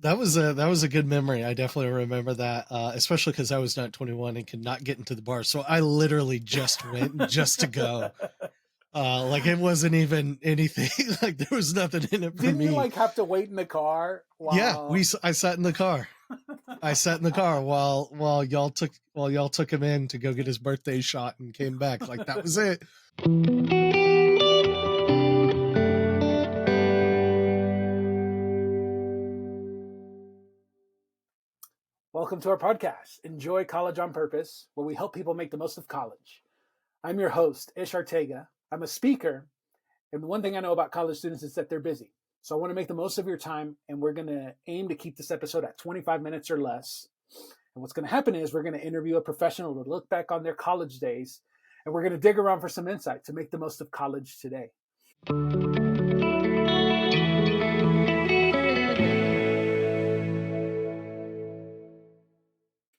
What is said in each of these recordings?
that was a good memory. I definitely remember that, especially because I was not 21 and could not get into the bar. So I literally just went just to go. Like it wasn't even anything. Like there was nothing in it for Didn't you me. like have to wait in the car Yeah, while? I sat in the car. I sat in the car while y'all took him in to go get his birthday shot and came back. Like that was it. Welcome to our podcast, Enjoy College on Purpose, where we help people make the most of college. I'm your host, Ish Artega. I'm a speaker, and the one thing I know about college students is that they're busy. So I want to make the most of your time, and we're going to aim to keep this episode at 25 minutes or less. And what's going to happen is we're going to interview a professional to look back on their college days, and we're going to dig around for some insight to make the most of college today.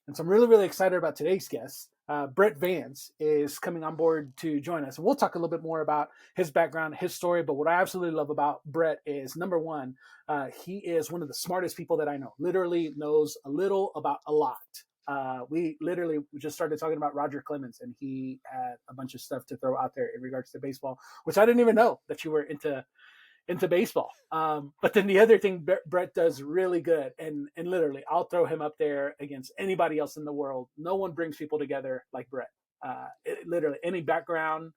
And so I'm really, really excited about today's guest. Brett Vance is coming on board to join us. And we'll talk a little bit more about his background, his story. But what I absolutely love about Brett is, number one, he is one of the smartest people that I know, literally knows a little about a lot. We just started talking about Roger Clemens, and he had a bunch of stuff to throw out there in regards to baseball, which I didn't even know that you were into baseball. But then the other thing Brett does really good, and literally, I'll throw him up there against anybody else in the world. No one brings people together like Brett. Literally, any background,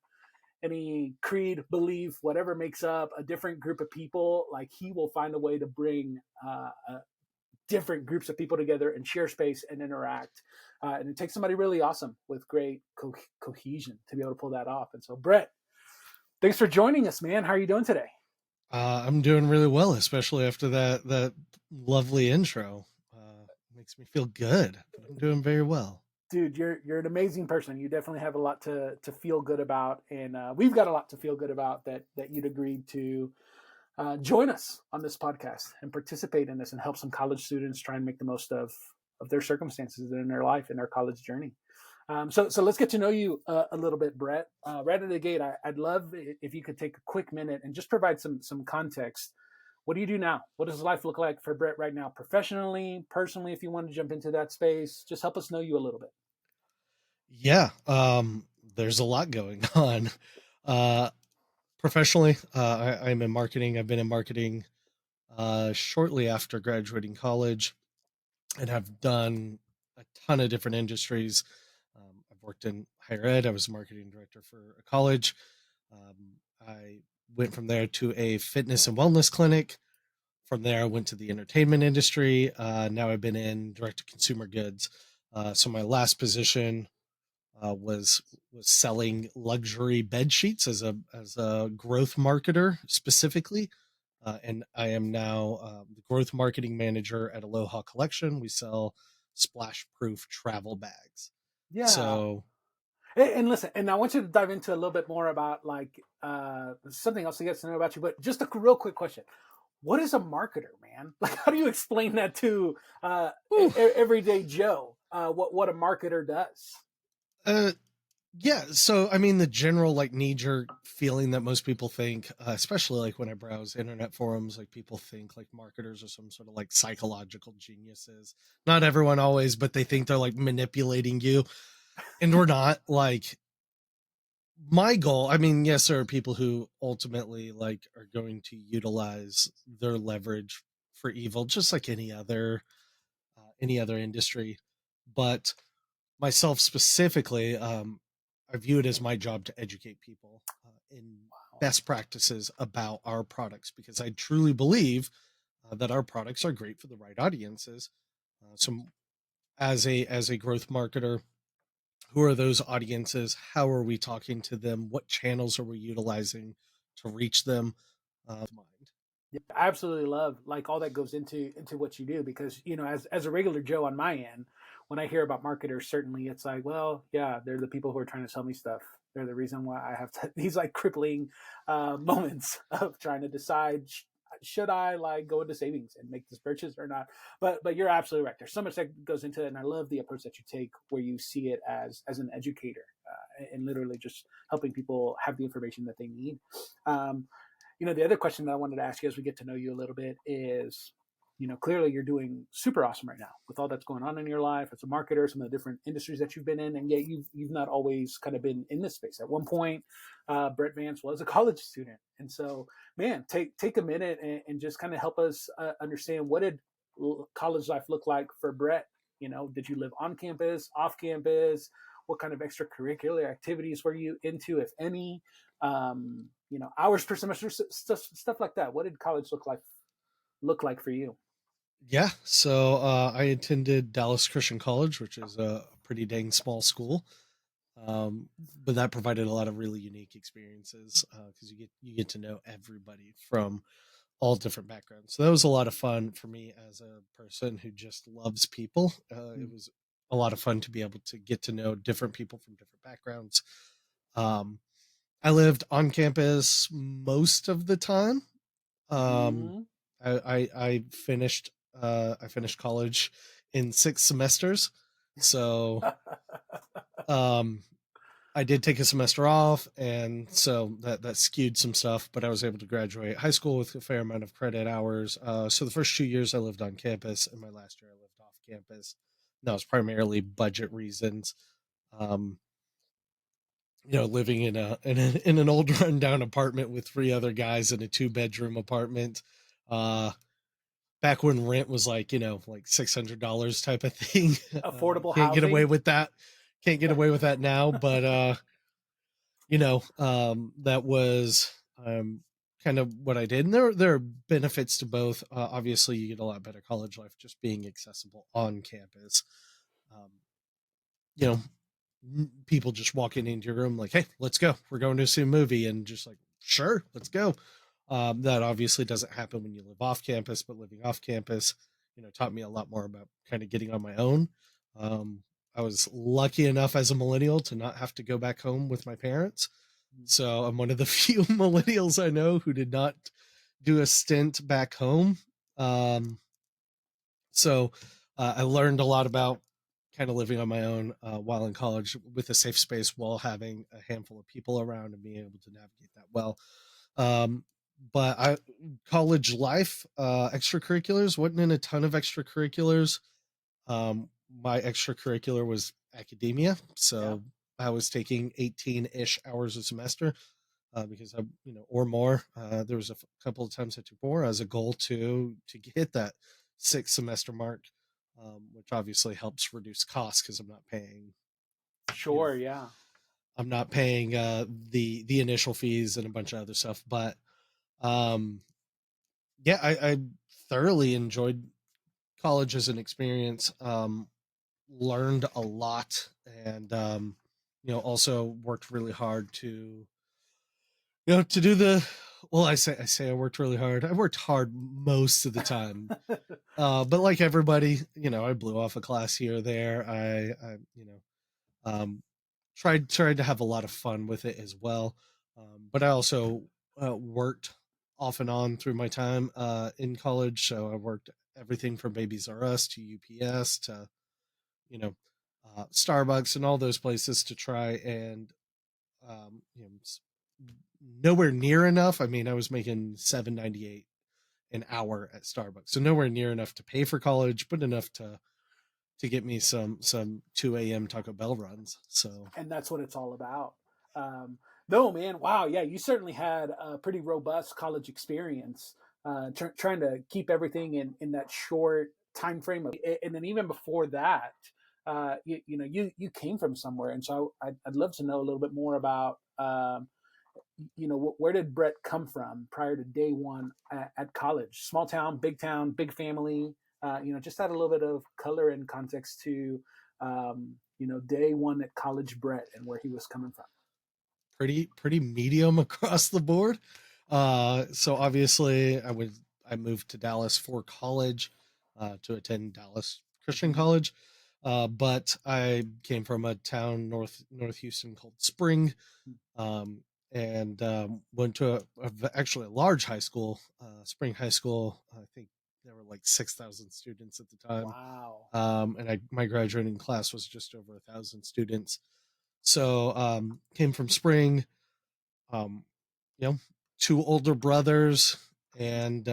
any creed, belief, whatever makes up a different group of people, like he will find a way to bring different groups of people together and share space and interact. And it takes somebody really awesome with great cohesion to be able to pull that off. And so, Brett, thanks for joining us, man. How are you doing today? I'm doing really well, especially after that lovely intro. Makes me feel good, but I'm doing very well. Dude, you're an amazing person. You definitely have a lot to feel good about, and we've got a lot to feel good about that you'd agreed to join us on this podcast and participate in this and help some college students try and make the most of their circumstances in their life and their college journey. So let's get to know you a little bit, Brett. Right out of the gate, I'd love if you could take a quick minute and just provide some context. What do you do now? What does life look like for Brett right now, professionally, personally? If you want to jump into that space, just help us know you a little bit. Yeah, there's a lot going on. Uh, Professionally, I'm in marketing. I've been in marketing shortly after graduating college, and have done a ton of different industries. I've worked in higher ed. I was a marketing director for a college. I went from there to a fitness and wellness clinic. From there, I went to the entertainment industry. Now I've been in direct to consumer goods. So my last position was selling luxury bed sheets as a growth marketer specifically. And I am now the growth marketing manager at Aloha Collection. We sell splash proof travel bags. Yeah. So And listen, and I want you to dive into a little bit more about like something else to get to know about you. But just a real quick question: what is a marketer, man? Like, how do you explain that to everyday Joe? What a marketer does? uh, yeah, so I mean the general like knee jerk feeling that most people think, especially like when I browse internet forums, like people think like marketers are some sort of like psychological geniuses. Not everyone always, but they think they're like manipulating you, and we're not. Like my goal, I mean, yes, there are people who ultimately like are going to utilize their leverage for evil, just like any other industry. But myself specifically, I view it as my job to educate people in best practices about our products because I truly believe that our products are great for the right audiences. So, as a growth marketer, who are those audiences? How are we talking to them? What channels are we utilizing to reach them? Mind. Yeah, I absolutely love like all that goes into what you do because as a regular Joe on my end, when I hear about marketers, certainly it's like, well, yeah, they're the people who are trying to sell me stuff. They're the reason why I have these like crippling moments of trying to decide should I like go into savings and make this purchase or not. But you're absolutely right. There's so much that goes into it, and I love the approach that you take where you see it as an educator and literally just helping people have the information that they need. The other question that I wanted to ask you as we get to know you a little bit is clearly you're doing super awesome right now with all that's going on in your life as a marketer, some of the different industries that you've been in, and yet you've not always kind of been in this space. At one point, Brett Vance was a college student, and so man, take a minute and just kind of help us understand what did college life look like for Brett. Did you live on campus, off campus? What kind of extracurricular activities were you into, if any? Hours per semester, stuff like that. What did college look like for you? Yeah, so I attended Dallas Christian College, which is a pretty dang small school, but that provided a lot of really unique experiences because you get to know everybody from all different backgrounds. So that was a lot of fun for me as a person who just loves people. It was a lot of fun to be able to get to know different people from different backgrounds. Um, I lived on campus most of the time. Um, Mm-hmm. I finished college in 6 semesters, so um, I did take a semester off, and so that skewed some stuff. But I was able to graduate high school with a fair amount of credit hours. So the first 2 years I lived on campus, and my last year I lived off campus. And that was primarily budget reasons. Um, living in an old rundown apartment with three other guys in a 2 bedroom apartment. Uh, Back when rent was like $600 type of thing. Affordable Can't get away housing. with that. Can't get away with that now, but that was kind of what I did. And there are benefits to both. Obviously, you get a lot better college life just being accessible on campus. Um, you know, People just walking into your room like, "Hey, let's go. We're going to see a movie," and just like, "Sure, let's go." That obviously doesn't happen when you live off campus, but living off campus, taught me a lot more about kind of getting on my own. Um, I was lucky enough as a millennial to not have to go back home with my parents. So I'm one of the few millennials I know who did not do a stint back home. Um, so I learned a lot about kind of living on my own while in college with a safe space while having a handful of people around and being able to navigate that well. Um, but college life, extracurriculars, wasn't in a ton of extracurriculars. My extracurricular was academia. Yeah, So I was taking 18-ish hours a semester because or more. There was a couple of times I took more as a goal to hit that 6 semester mark, which obviously helps reduce costs because you know, sure. Yeah. I'm not paying the initial fees and a bunch of other stuff. But um, yeah, I thoroughly enjoyed college as an experience. Learned a lot, and also worked really hard to do the well, I say I worked really hard. I worked hard most of the time. But like everybody, I blew off a class here or there. I um tried to have a lot of fun with it as well. But I also worked off and on through my time in college. So I worked everything from Babies R Us to UPS to you know Starbucks and all those places to try and um, you know, nowhere near enough. I mean, I was making 7.98 an hour at Starbucks, so nowhere near enough to pay for college, but enough to get me some 2 a.m. Taco Bell runs. So And that's what it's all about. No, man, wow, yeah, you certainly had a pretty robust college experience, trying to keep everything in that short time frame. And then even before that, you came from somewhere, and so I'd love to know a little bit more about. Where did Brett come from prior to day one at college? Small town, big family. Just add a little bit of color and context to day one at college Brett and where he was coming from. pretty medium across the board. So obviously I moved to Dallas for college to attend Dallas Christian Mm-hmm. College. But I came from a town north Houston called Spring, um, and went to actually a large high school, Spring High School. I think there were like 6,000 students at the time, Wow. and my graduating class was just over 1,000 students. So came from Spring, um, you know, two older brothers, and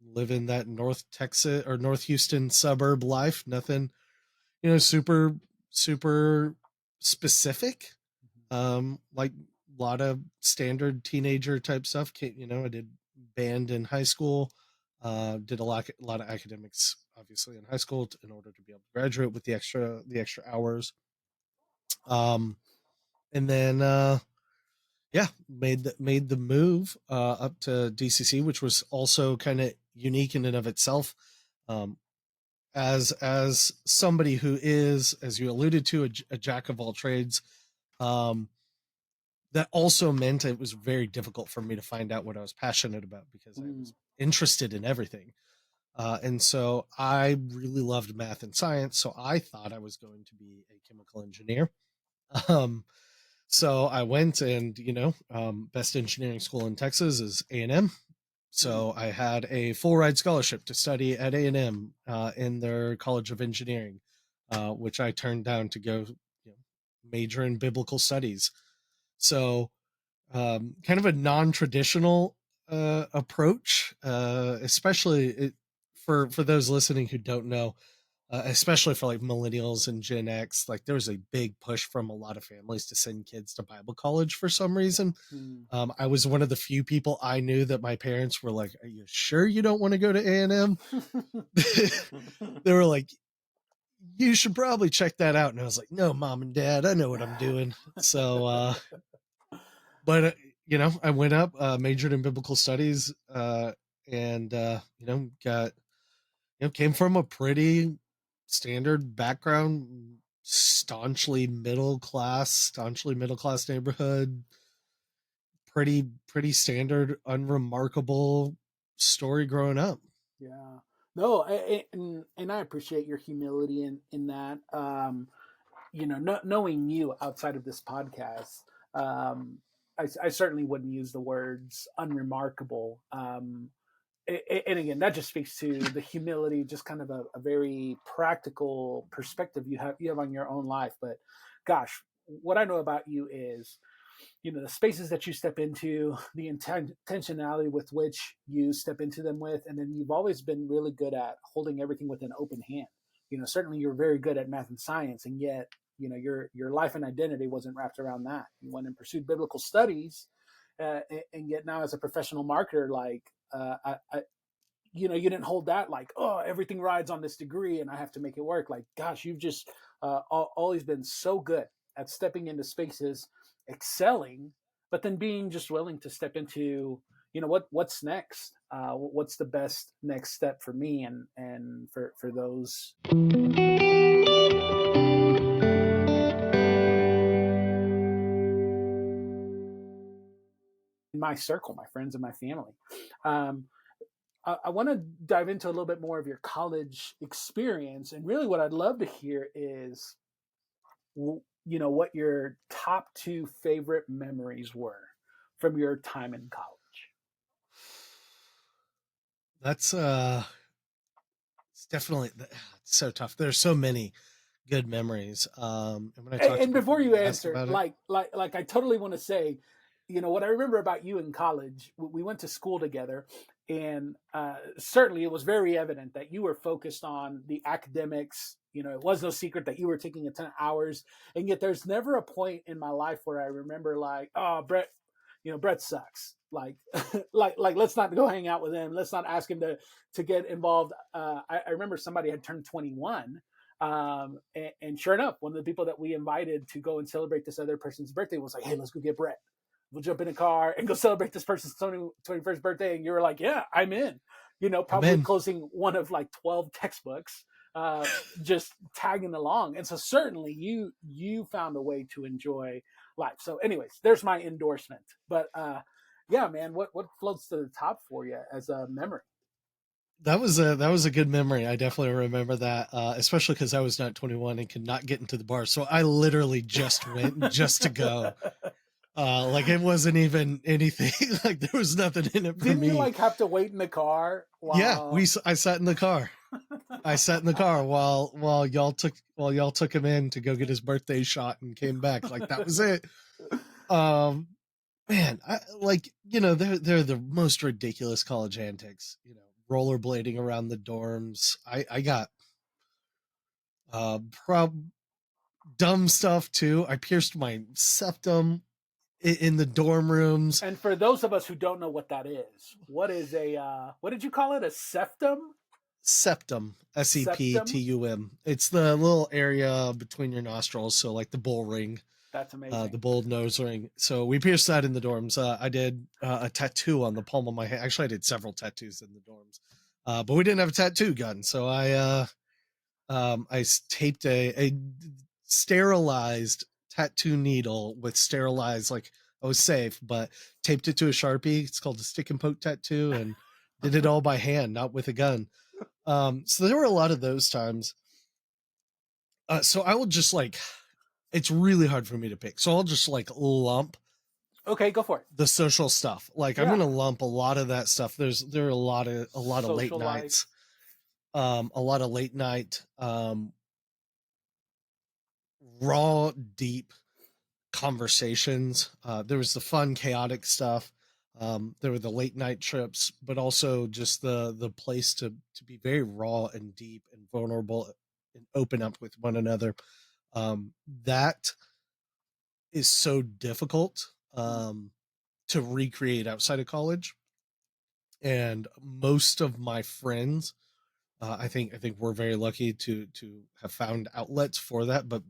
living that North Texas or North Houston suburb life. Nothing, super specific. Like a lot of standard teenager type stuff. I did band in high school. Did a lot of academics, obviously, in high school in order to be able to graduate with the extra hours. And then yeah, made the move up to DCC, which was also kind of unique in and of itself. Um, as somebody who is, as you alluded to, a jack of all trades, um, that also meant it was very difficult for me to find out what I was passionate about because I Mm, was interested in everything. And so I really loved math and science. So I thought I was going to be a chemical engineer. Um, so I went and, best engineering school in Texas is A&M. mm, So I had a full ride scholarship to study at A&M in their College of Engineering, which I turned down to go major in biblical studies. So kind of a non-traditional approach, especially for those listening who don't know, especially for like millennials and Gen X. Like there was a big push from a lot of families to send kids to Bible college for some reason. mm. I was one of the few people I knew that my parents were like, "Are you sure you don't want to go to A&M?" They were like, "You should probably check that out." And I was like, "No, mom and dad, I know what I'm doing." So but I went up, majored in biblical studies, and got came from a pretty standard background, staunchly middle class neighborhood, pretty standard, unremarkable story growing up. Yeah. No, and I appreciate your humility in that. Knowing you outside of this podcast, I certainly wouldn't use the words unremarkable. And again, that just speaks to the humility, just kind of a very practical perspective you have on your own life. But gosh, what I know about you is, the spaces that you step into, the intentionality with which you step into them with, and then you've always been really good at holding everything with an open hand. Certainly you're very good at math and science, and yet your life and identity wasn't wrapped around that. You went and pursued biblical studies, and yet now as a professional marketer, like you didn't hold that like, oh, everything rides on this degree and I have to make it work. Like, gosh, you've just always been so good at stepping into spaces, excelling, but then being just willing to step into, what's next, what's the best next step for me and for those in my circle, my friends and my family. um, I want to dive into a little bit more of your college experience, and really what I'd love to hear is what your top two favorite memories were from your time in college. That's it's definitely it's so tough. There's so many good memories. And when I talk to And people before and you they ask answer, about it, like I totally want to say, what I remember about you in college, we went to school together, and certainly it was very evident that you were focused on the academics. It was no secret that you were taking a ton of hours, and yet there's never a point in my life where I remember like, oh, Brett sucks. Like, like, let's not go hang out with him. Let's not ask him to get involved. I remember somebody had turned 21, and sure enough, one of the people that we invited to go and celebrate this other person's birthday was like, "Hey, let's go get Brett. We'll jump in a car and go celebrate this person's 21st birthday." And you were like, "Yeah, I'm in." I'm Probably in. closing one of like 12 textbooks, just tagging along. And so certainly you found a way to enjoy life. So, anyways, there's my endorsement. But yeah, man, what floats to the top for you as a memory? That was a good memory. I definitely remember that, especially because I was not 21 and could not get into the bar, so I literally just went just to go. Like it wasn't even anything. Like there was nothing in it for Didn't you me. like have to wait in the car Yeah, while I sat in the car. I sat in the car while y'all took him in to go get his birthday shot and came back. Like that was it. Um, man, they're the most ridiculous college antics. rollerblading around the dorms. I got prob dumb stuff too. I pierced my septum in the dorm rooms. And for those of us who don't know what that is, what is a what did you call it? A septum? Septum, Septum? septum. It's the little area between your nostrils, so like the bull ring, That's amazing. the bull nose ring. So we pierced that in the dorms. I did a tattoo on the palm of my hand. Actually, I did several tattoos in the dorms, but we didn't have a tattoo gun, so I taped a sterilized tattoo needle with sterilized, like I was safe, but taped it to a Sharpie. It's called a stick and poke tattoo, and did it all by hand, not with a gun. So there were a lot of those times. So I will just like, it's really hard for me to pick. So I'll just like lump Okay, go for it. the social stuff. Like I'm Yeah. gonna lump a lot of that stuff. There are a lot of late Social life. nights, a lot of late night, raw, deep conversations. There was the fun, chaotic stuff. There were the late night trips, but also just the place to be very raw and deep and vulnerable and open up with one another. That is so difficult to recreate outside of college. And most of my friends, I think we're very lucky to have found outlets for that. But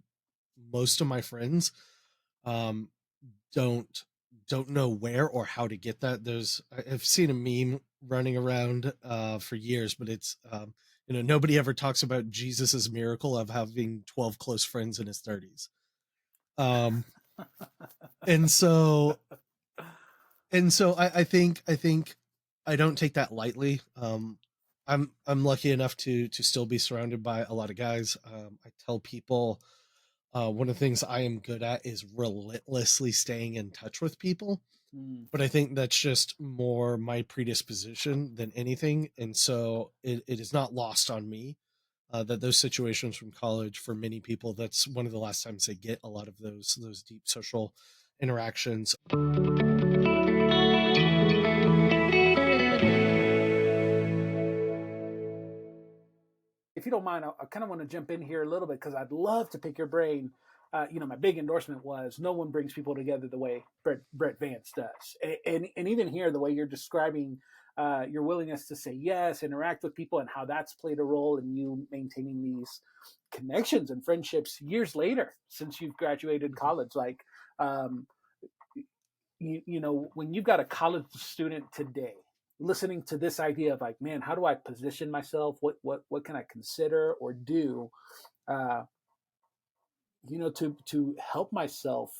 most of my friends um, don't don't know where or how to get that. I've seen a meme running around for years, but it's nobody ever talks about Jesus's miracle of having 12 close friends in his 30s. Um, and so I think I don't take that lightly. I'm lucky enough to still be surrounded by a lot of guys. I tell people one of the things I am good at is relentlessly staying in touch with people. Mm. But I think that's just more my predisposition than anything. And so it is not lost on me that those situations from college, for many people, that's one of the last times they get a lot of those deep social interactions. If you don't mind, I kind of want to jump in here a little bit because I'd love to pick your brain. My big endorsement was no one brings people together the way Brett Vance does, and even here the way you're describing your willingness to say yes, interact with people, and how that's played a role in you maintaining these connections and friendships years later since you've graduated college. Like, um, when you've got a college student today listening to this idea of like, man, how do I position myself? What can I consider or do, uh, to help myself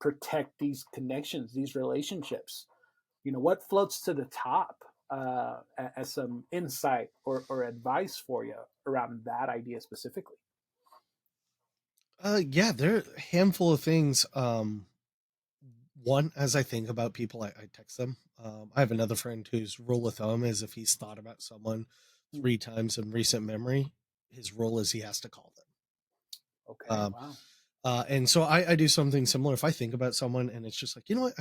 protect these connections, these relationships? What floats to the top as some insight or advice for you around that idea specifically? Yeah, there are a handful of things. One, as I think about people, I text them. I have another friend whose rule of thumb is if he's thought about someone Hmm. 3 times in recent memory, his rule is he has to call them. Okay, Um, wow. and so I do something similar. If I think about someone and it's just like, what,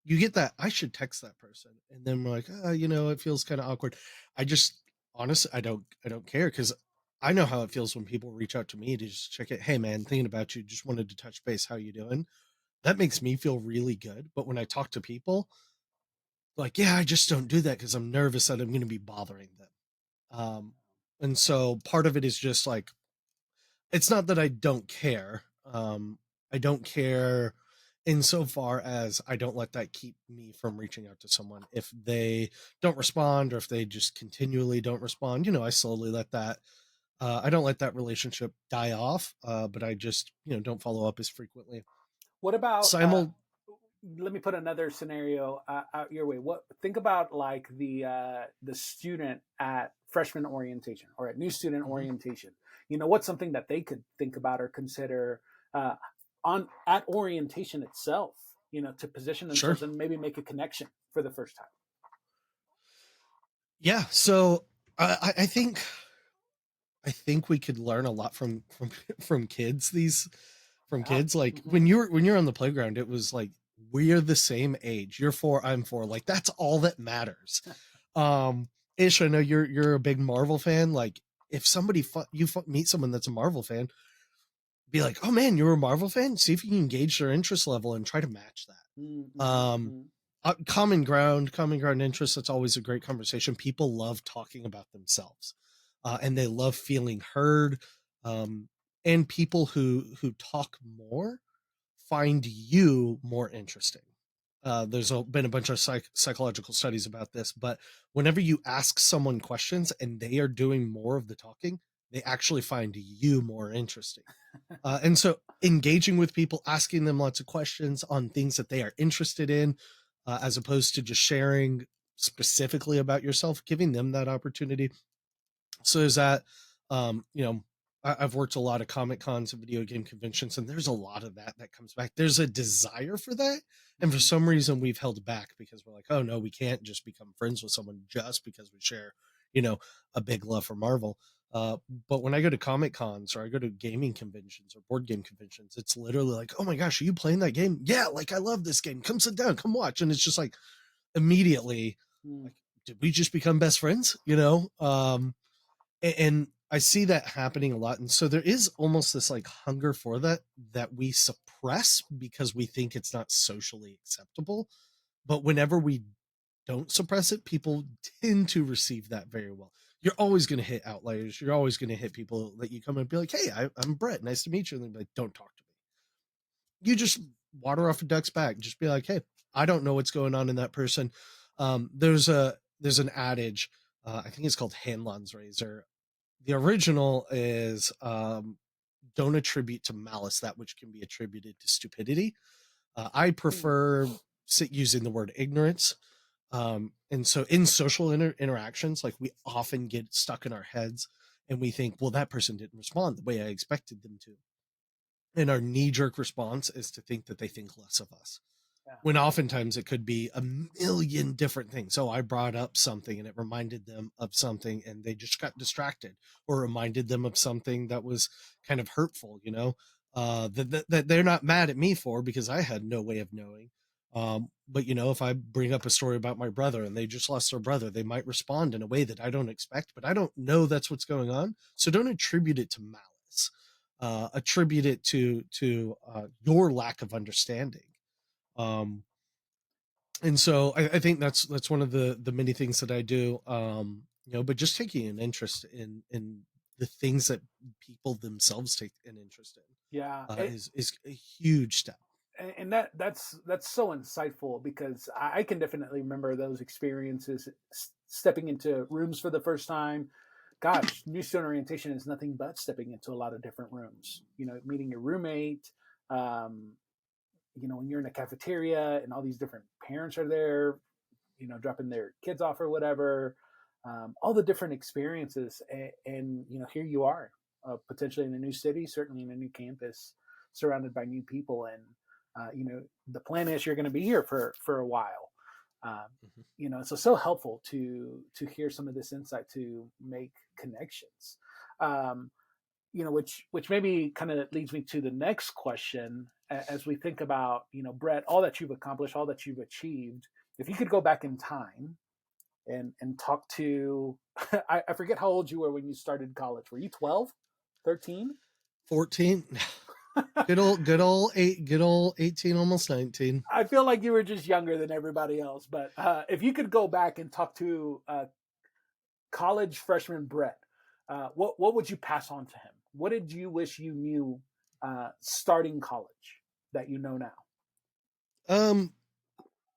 you get that, I should text that person. And then we're like, it feels kind of awkward. I just, honestly, I don't care because I know how it feels when people reach out to me to just check it. Hey man, thinking about you, just wanted to touch base. How you doing? That makes me feel really good. But when I talk to people, like, yeah, I just don't do that because I'm nervous that I'm going to be bothering them. Um, and so part of it is just like, it's not that I don't care. I don't care insofar as I don't let that keep me from reaching out to someone. If they don't respond or if they just continually don't respond, I slowly let that, I don't let that relationship die off, but I just, don't follow up as frequently. What about Simul, let me put another scenario out your way. What think about like the student at freshman orientation or at new student Mhm. orientation? What's something that they could think about or consider uh, on at orientation itself? To position Sure. themselves and maybe make a connection for the first time. Yeah. So I think we could learn a lot from kids. From Yeah. kids, like Hmm. when you're on the playground, it was like we're the same age. You're 4, I'm 4. Like that's all that matters. Um, Ish, I know you're a big Marvel fan. Like, if somebody meet someone that's a Marvel fan, be like, "Oh man, you're a Marvel fan." See if you can gauge their interest level and try to match that. Mm-hmm, mm-hmm. Common ground interest. That's always a great conversation. People love talking about themselves, and they love feeling heard. Um, and people who talk more find you more interesting. Been a bunch of psychological studies about this, but whenever you ask someone questions and they are doing more of the talking, they actually find you more interesting. And so engaging with people, asking them lots of questions on things that they are interested in, as opposed to just sharing specifically about yourself, giving them that opportunity. So is that, you know, I've worked a lot of comic cons and video game conventions, and there's a lot of that comes back. There's a desire for that, and for Mm-hmm. some reason we've held back because we're like, oh no, we can't just become friends with someone just because we share, you know, a big love for Marvel. Uh, but when I go to comic cons or I go to gaming conventions or board game conventions, it's literally like, oh my gosh, are you playing that game? Yeah, like I love this game. Come sit down, come watch, and it's just like immediately, Mm. like, did we just become best friends? You know, and I see that happening a lot. And so there is almost this like hunger for that we suppress because we think it's not socially acceptable. But whenever we don't suppress it, people tend to receive that very well. You're always going to hit outliers. You're always going to hit people that you come and be like, "Hey, I'm Brett. Nice to meet you." And they're like, "Don't talk to me." You just water off a duck's back. Just be like, "Hey, I don't know what's going on in that person." There's an adage. I think it's called Hanlon's razor. The original is, don't attribute to malice that which can be attributed to stupidity. I Mm. prefer using the word ignorance. And so in social interactions, like we often get stuck in our heads and we think, well, that person didn't respond the way I expected them to. And our knee jerk response is to think that they think less of us, Yeah. when oftentimes it could be a million different things. So I brought up something and it reminded them of something and they just got distracted, or reminded them of something that was kind of hurtful, you know, that they're not mad at me for because I had no way of knowing. But you know, if I bring up a story about my brother and they just lost their brother, they might respond in a way that I don't expect, but I don't know that's what's going on. So don't attribute it to malice. Attribute it to your lack of understanding. Um, and so I think that's one of the many things that I do. You know, but just taking an interest in the things that people themselves take an interest Yeah. in, is a huge step. And that's so insightful because I can definitely remember those experiences, stepping into rooms for the first time. Gosh, new student orientation is nothing but stepping into a lot of different rooms. You know, meeting your roommate. Um, you know, when you're in a cafeteria and all these different parents are there, you know, dropping their kids off or whatever. All the different experiences, and you know, here you are, potentially in a new city, certainly in a new campus, surrounded by new people, and you know, the plan is you're going to be here for a while. Um, Mhm. you know, so helpful to hear some of this insight to make connections. Um, you know, which maybe kind of leads me to the next question. As we think about, you know, Brett, all that you've accomplished, all that you've achieved, if you could go back in time and talk to I forget how old you were when you started college. Were you 12, 13? 14. Good old 18, almost 19. I feel like you were just younger than everybody else. But if you could go back and talk to college freshman Brett, what would you pass on to him? What did you wish you knew starting college that you know now? Um,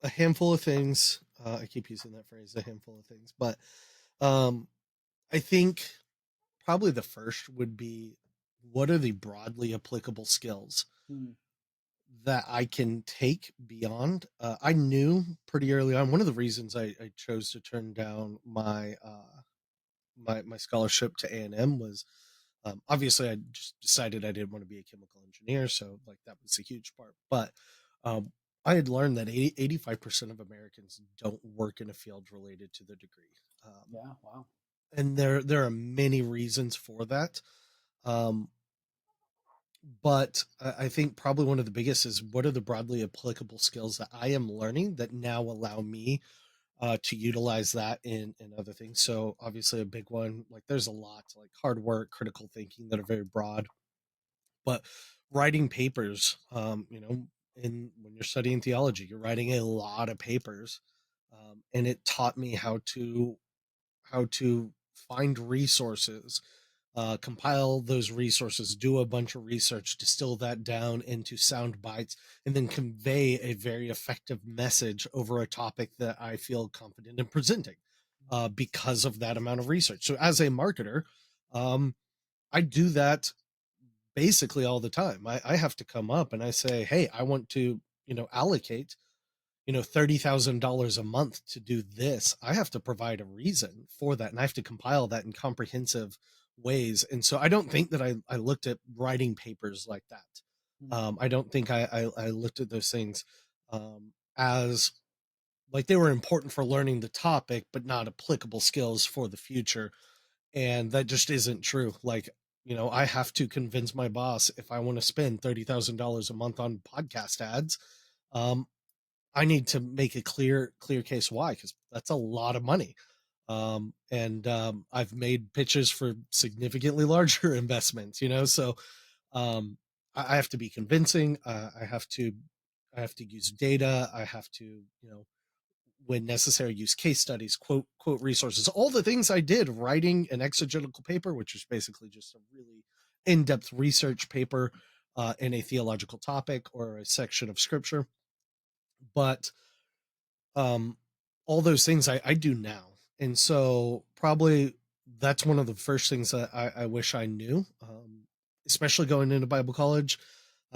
a handful of things. I keep using that phrase, a handful of things, but um, I think probably the first would be, what are the broadly applicable skills Hmm. that I can take beyond? I knew pretty early on. One of the reasons I chose to turn down my scholarship to A&M was, obviously I just decided I didn't want to be a chemical engineer, so like that was a huge part. But um, I had learned that 85% of Americans don't work in a field related to their degree, Yeah. Wow. and there are many reasons for that. Um, but I think probably one of the biggest is, what are the broadly applicable skills that I am learning that now allow me to utilize that in other things. So obviously a big one, like there's a lot like hard work, critical thinking that are very broad, but writing papers, in when you're studying theology, you're writing a lot of papers, and it taught me how to find resources, compile those resources, do a bunch of research, distill that down into sound bites, and then convey a very effective message over a topic that I feel confident in presenting, because of that amount of research. So as a marketer, um, I do that basically all the time. I have to come up and I say, hey, I want to, allocate, $30,000 a month to do this. I have to provide a reason for that. And I have to compile that in comprehensive ways. And so I don't think that I looked at writing papers like that. I don't think I looked at those things, as like they were important for learning the topic, but not applicable skills for the future. And that just isn't true. Like, I have to convince my boss if I want to spend $30,000 a month on podcast ads. Um, I need to make a clear case why, because that's a lot of money. And I've made pitches for significantly larger investments, so I have to be convincing. I have to use data. I have to, when necessary, use case studies, quote resources, all the things I did writing an exegetical paper, which is basically just a really in-depth research paper, in a theological topic or a section of scripture. But um, all those things I do now. And so probably that's one of the first things that I wish I knew, especially going into Bible college,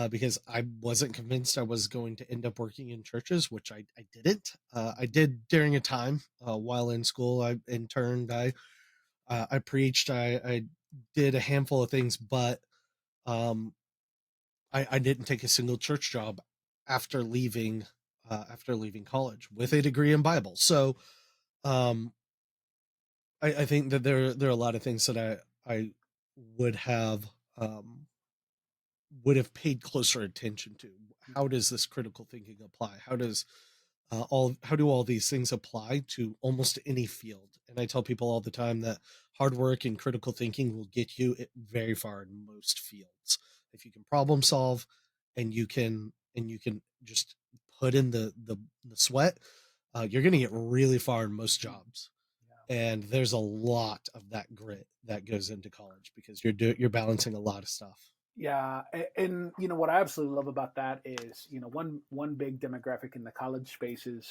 because I wasn't convinced I was going to end up working in churches, which I didn't. I did during a time, while in school. I interned, I preached, I did a handful of things, but um, I didn't take a single church job after leaving college with a degree in Bible. So um, I think that there are a lot of things that I would have um, would have paid closer attention to. How does this critical thinking apply? How do all these things apply to almost any field? And I tell people all the time that hard work and critical thinking will get you very far in most fields. If you can problem solve, and you can just put in the sweat, you're going to get really far in most jobs. Yeah. And there's a lot of that grit that goes into college because you're balancing a lot of stuff. Yeah, and what I absolutely love about that is one big demographic in the college space is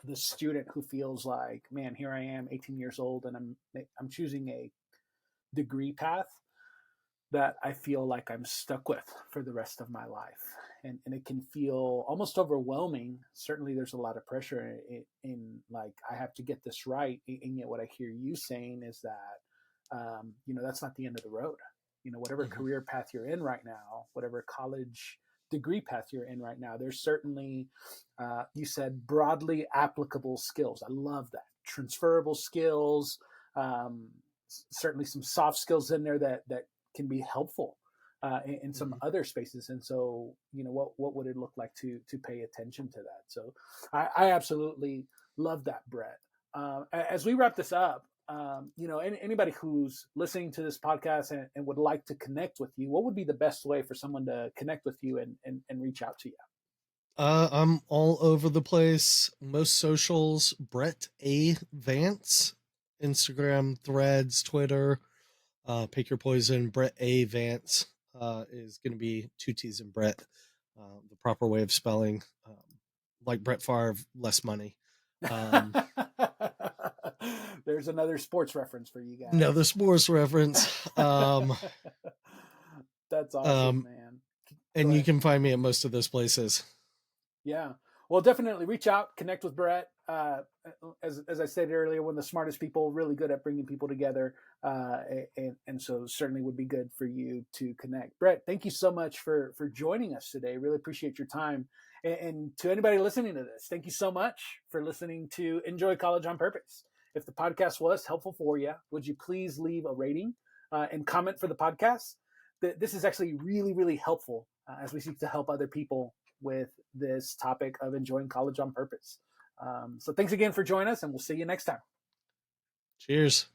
the student who feels like, man, here I am, 18 years old, and I'm choosing a degree path that I feel like I'm stuck with for the rest of my life. And it can feel almost overwhelming. Certainly, there's a lot of pressure in like, I have to get this right. And yet, what I hear you saying is that, that's not the end of the road. Whatever Mhm. career path you're in right now, whatever college degree path you're in right now, there's certainly, you said, broadly applicable skills. I love that. Transferable skills, um, certainly some soft skills in there that can be helpful in some Mhm. other spaces. And so, what would it look like to pay attention to that? So, I absolutely love that, Brett. As we wrap this up, anybody who's listening to this podcast and would like to connect with you, what would be the best way for someone to connect with you and reach out to you? I'm all over the place. Most socials, Brett A. Vance, Instagram, Threads, Twitter. Pick your poison. Brett A. Vance is going to be two T's in Brett, the proper way of spelling. Like Brett Favre, less money. Um, There's another sports reference for you Another guys. sports reference. That's awesome, Um, man. Go and you ahead. can find me at most of those places. Yeah. Well, definitely reach out, connect with Brett. As I said earlier, one of the smartest people, really good at bringing people together. And so certainly would be good for you to connect. Brett, thank you so much for joining us today. Really appreciate your time. And to anybody listening to this, thank you so much for listening to Enjoy College on Purpose. If the podcast was helpful for you, would you please leave a rating and comment for the podcast? This is actually really, really helpful as we seek to help other people with this topic of enjoying college on purpose. So thanks again for joining us, and we'll see you next time. Cheers.